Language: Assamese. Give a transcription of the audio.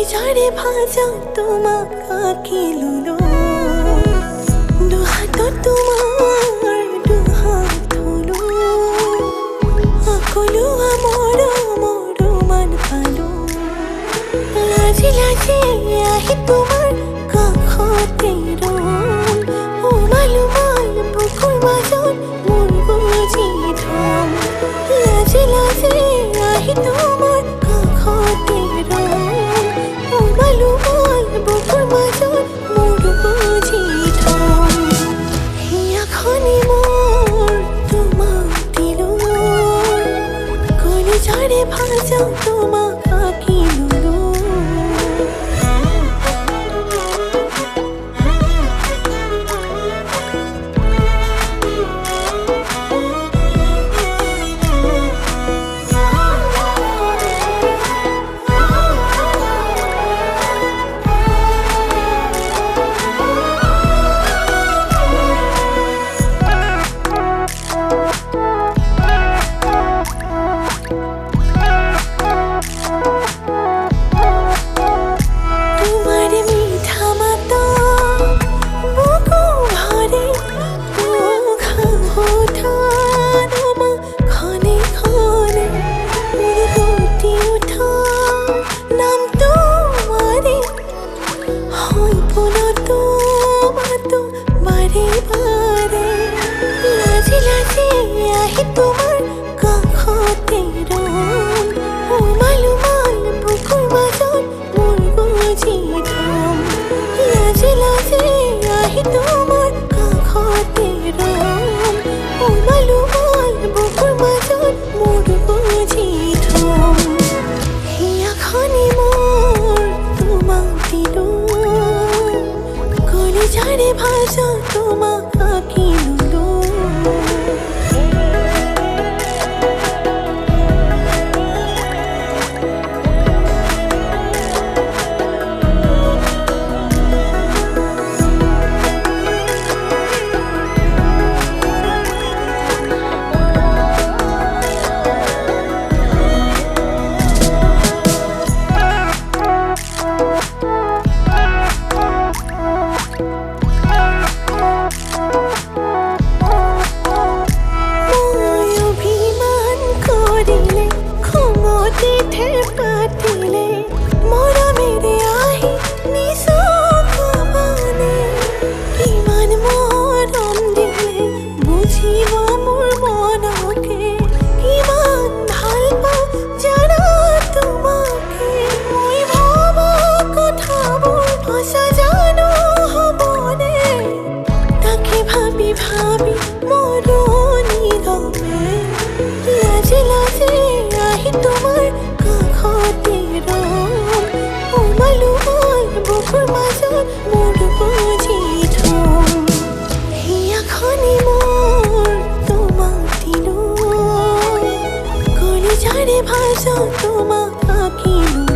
কলিজাৰে ভাজা তোমাক আঁকি ললো দুহাতত তোমাৰ দুহাত ধলো সকলোৱা মৰমৰ মান পালো লাজি লাজি আহি তোমাৰ কাষতে ৰম উমালো মাল বুকুৰ মাজত মোৰ বুজি থম লাজি লাজি আহি তোমাৰ কাষতে ৰম উমালো মাল বুকুৰ মাজত মোৰ বুজি থম হিয়াখনি মোৰ তোমাক দিলো কলিজাৰে ভাজা তোমাক আঁকি ললো তোমাৰ কাষতে ৰম উমালো মাল বুকুৰ মাজত মোৰ বুজি থম লাজি লাজি আহি তোমাৰ কাষতে ৰম উমালো মাল বুকুৰ মাজত মোৰ বুজি থম হিয়াখনি মোৰ তোমাক দিলো কলিজাৰে ভাজা তোমাক আঁকি ললো ভাবি মৰনি গমে লাজি লাজি আহি তোমাৰ কাষতে ৰম উমালো মাল বুকুৰ মাজত মোৰ বুজি থম হিয়াখনি মোৰ তোমাক দিলো কলিজাৰে ভাজা তোমাক আঁকি